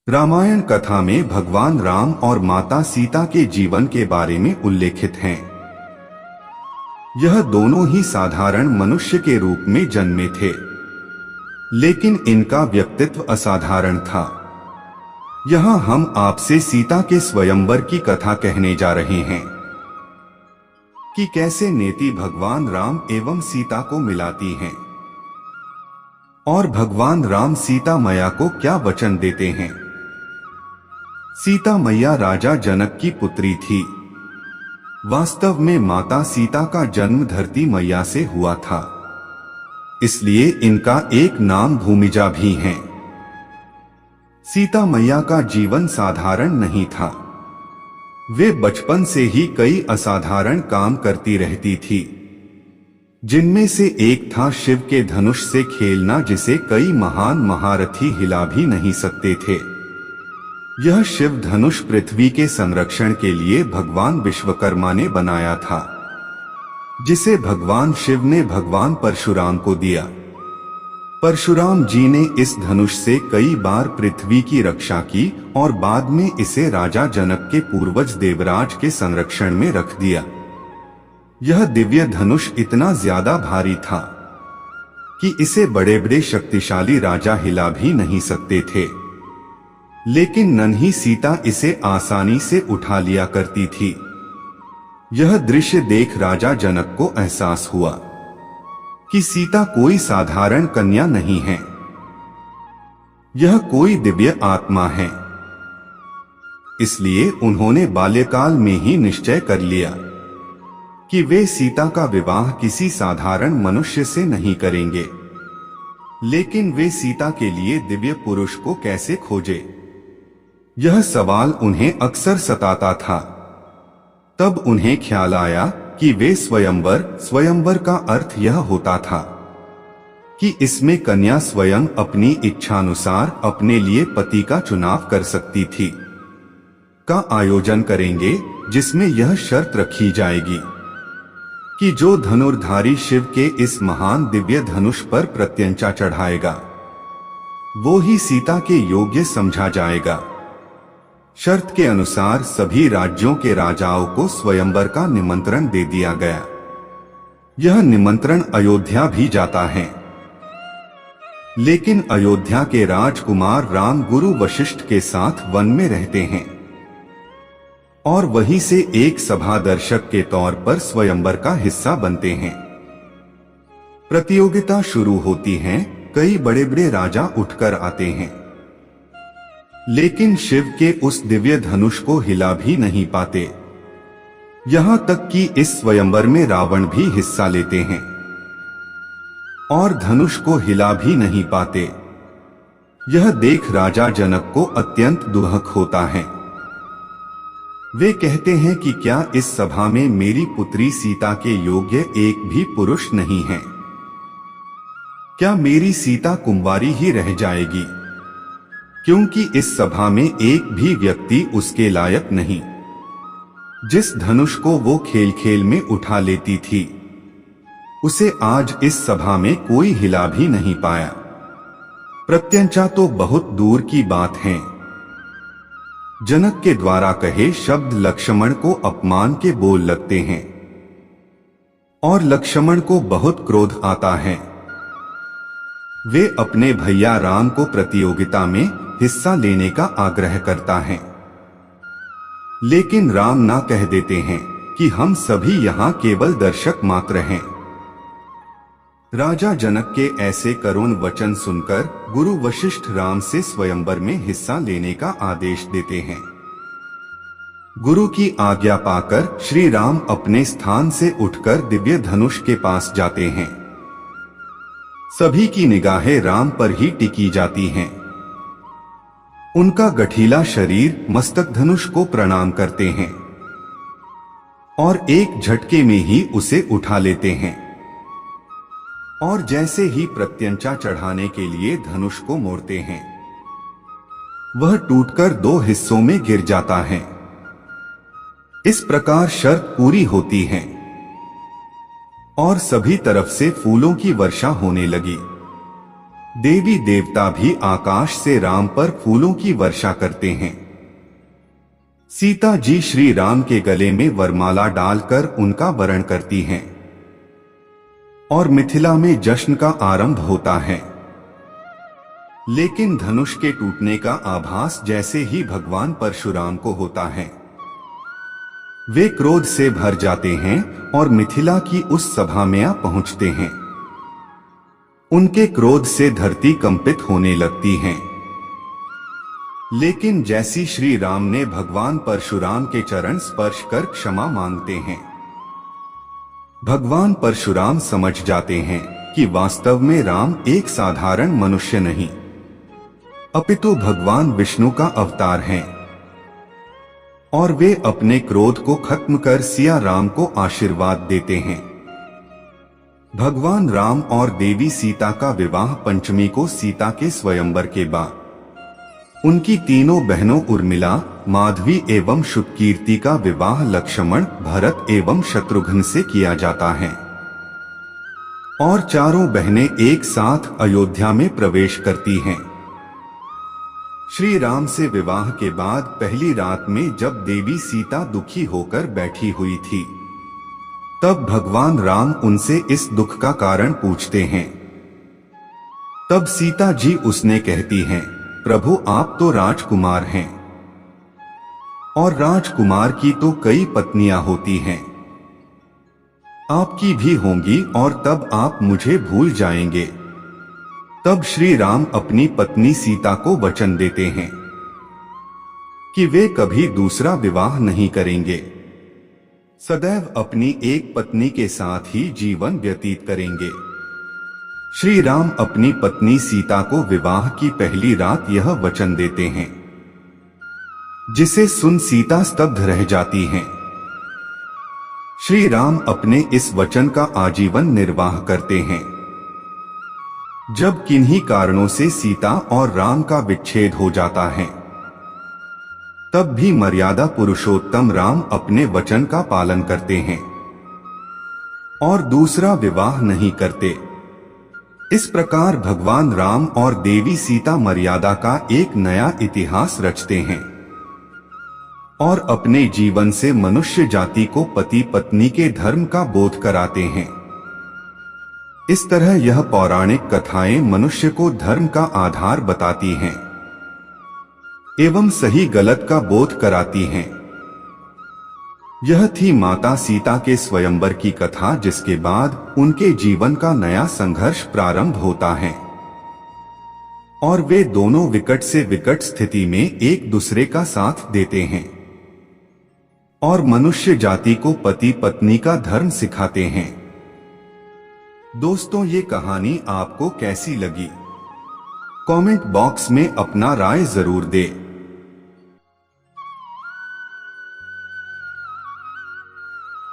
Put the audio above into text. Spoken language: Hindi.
रामायण कथा में भगवान राम और माता सीता के जीवन के बारे में उल्लेखित हैं। यह दोनों ही साधारण मनुष्य के रूप में जन्मे थे, लेकिन इनका व्यक्तित्व असाधारण था। यहाँ हम आपसे सीता के स्वयंवर की कथा कहने जा रहे हैं कि कैसे नेति भगवान राम एवं सीता को मिलाती हैं और भगवान राम सीता मैया को क्या वचन देते हैं। सीता मैया राजा जनक की पुत्री थी। वास्तव में माता सीता का जन्म धरती मैया से हुआ था, इसलिए इनका एक नाम भूमिजा भी है। सीता मैया का जीवन साधारण नहीं था। वे बचपन से ही कई असाधारण काम करती रहती थी, जिनमें से एक था शिव के धनुष से खेलना, जिसे कई महान महारथी हिला भी नहीं सकते थे। यह शिव धनुष पृथ्वी के संरक्षण के लिए भगवान विश्वकर्मा ने बनाया था, जिसे भगवान शिव ने भगवान परशुराम को दिया। परशुराम जी ने इस धनुष से कई बार पृथ्वी की रक्षा की और बाद में इसे राजा जनक के पूर्वज देवराज के संरक्षण में रख दिया। यह दिव्य धनुष इतना ज्यादा भारी था कि इसे बड़े बड़े शक्तिशाली राजा हिला भी नहीं सकते थे, लेकिन नन्ही सीता इसे आसानी से उठा लिया करती थी। यह दृश्य देख राजा जनक को एहसास हुआ कि सीता कोई साधारण कन्या नहीं है, यह कोई दिव्य आत्मा है। इसलिए उन्होंने बाल्यकाल में ही निश्चय कर लिया कि वे सीता का विवाह किसी साधारण मनुष्य से नहीं करेंगे, लेकिन वे सीता के लिए दिव्य पुरुष को कैसे खोजे, यह सवाल उन्हें अक्सर सताता था। तब उन्हें ख्याल आया कि वे स्वयंवर का अर्थ यह होता था कि इसमें कन्या स्वयं अपनी इच्छानुसार अपने लिए पति का चुनाव कर सकती थी, का आयोजन करेंगे, जिसमें यह शर्त रखी जाएगी कि जो धनुर्धारी शिव के इस महान दिव्य धनुष पर प्रत्यंचा चढ़ाएगा, वो ही सीता के योग्य समझा जाएगा। शर्त के अनुसार सभी राज्यों के राजाओं को स्वयंवर का निमंत्रण दे दिया गया। यह निमंत्रण अयोध्या भी जाता है, लेकिन अयोध्या के राजकुमार राम गुरु वशिष्ठ के साथ वन में रहते हैं और वहीं से एक सभा दर्शक के तौर पर स्वयंवर का हिस्सा बनते हैं। प्रतियोगिता शुरू होती है, कई बड़े बड़े राजा उठकर आते हैं, लेकिन शिव के उस दिव्य धनुष को हिला भी नहीं पाते। यहां तक कि इस स्वयंवर में रावण भी हिस्सा लेते हैं और धनुष को हिला भी नहीं पाते। यह देख राजा जनक को अत्यंत दुख होता है। वे कहते हैं कि क्या इस सभा में मेरी पुत्री सीता के योग्य एक भी पुरुष नहीं है? क्या मेरी सीता कुंवारी ही रह जाएगी? क्योंकि इस सभा में एक भी व्यक्ति उसके लायक नहीं। जिस धनुष को वो खेल खेल में उठा लेती थी, उसे आज इस सभा में कोई हिला भी नहीं पाया। प्रत्यंचा तो बहुत दूर की बात है। जनक के द्वारा कहे शब्द लक्ष्मण को अपमान के बोल लगते हैं और लक्ष्मण को बहुत क्रोध आता है। वे अपने भैया राम को प्रतियोगिता में हिस्सा लेने का आग्रह करता है, लेकिन राम ना कह देते हैं कि हम सभी यहाँ केवल दर्शक मात्र हैं। राजा जनक के ऐसे करुण वचन सुनकर गुरु वशिष्ठ राम से स्वयंवर में हिस्सा लेने का आदेश देते हैं। गुरु की आज्ञा पाकर श्री राम अपने स्थान से उठकर दिव्य धनुष के पास जाते हैं। सभी की निगाहें राम पर ही टिकी जाती हैं। उनका गठीला शरीर मस्तक धनुष को प्रणाम करते हैं और एक झटके में ही उसे उठा लेते हैं और जैसे ही प्रत्यंचा चढ़ाने के लिए धनुष को मोड़ते हैं, वह टूटकर दो हिस्सों में गिर जाता है। इस प्रकार शर्त पूरी होती है और सभी तरफ से फूलों की वर्षा होने लगी। देवी देवता भी आकाश से राम पर फूलों की वर्षा करते हैं। सीता जी श्री राम के गले में वरमाला डालकर उनका वरण करती हैं और मिथिला में जश्न का आरंभ होता है। लेकिन धनुष के टूटने का आभास जैसे ही भगवान परशुराम को होता है, वे क्रोध से भर जाते हैं और मिथिला की उस सभा में आ पहुंचते हैं। उनके क्रोध से धरती कंपित होने लगती है। लेकिन जैसी श्री राम ने भगवान परशुराम के चरण स्पर्श कर क्षमा मांगते हैं, भगवान परशुराम समझ जाते हैं कि वास्तव में राम एक साधारण मनुष्य नहीं, अपितु भगवान विष्णु का अवतार हैं। और वे अपने क्रोध को खत्म कर सिया राम को आशीर्वाद देते हैं। भगवान राम और देवी सीता का विवाह पंचमी को सीता के स्वयंवर के बाद उनकी तीनों बहनों उर्मिला, माधवी एवं शुभकीर्ति का विवाह लक्ष्मण, भरत एवं शत्रुघ्न से किया जाता है और चारों बहनें एक साथ अयोध्या में प्रवेश करती हैं। श्री राम से विवाह के बाद पहली रात में जब देवी सीता दुखी होकर बैठी हुई थी, तब भगवान राम उनसे इस दुख का कारण पूछते हैं। तब सीता जी उसने कहती हैं, प्रभु आप तो राजकुमार हैं और राजकुमार की तो कई पत्नियां होती हैं, आपकी भी होंगी और तब आप मुझे भूल जाएंगे। तब श्री राम अपनी पत्नी सीता को वचन देते हैं कि वे कभी दूसरा विवाह नहीं करेंगे, सदैव अपनी एक पत्नी के साथ ही जीवन व्यतीत करेंगे। श्री राम अपनी पत्नी सीता को विवाह की पहली रात यह वचन देते हैं, जिसे सुन सीता स्तब्ध रह जाती हैं। श्री राम अपने इस वचन का आजीवन निर्वाह करते हैं। जब किन्हीं कारणों से सीता और राम का विच्छेद हो जाता है, तब भी मर्यादा पुरुषोत्तम राम अपने वचन का पालन करते हैं और दूसरा विवाह नहीं करते। इस प्रकार भगवान राम और देवी सीता मर्यादा का एक नया इतिहास रचते हैं और अपने जीवन से मनुष्य जाति को पति पत्नी के धर्म का बोध कराते हैं। इस तरह यह पौराणिक कथाएं मनुष्य को धर्म का आधार बताती हैं एवं सही गलत का बोध कराती हैं। यह थी माता सीता के स्वयंवर की कथा, जिसके बाद उनके जीवन का नया संघर्ष प्रारंभ होता है और वे दोनों विकट से विकट स्थिति में एक दूसरे का साथ देते हैं और मनुष्य जाति को पति पत्नी का धर्म सिखाते हैं। दोस्तों, ये कहानी आपको कैसी लगी? कमेंट बॉक्स में अपना राय जरूर दें।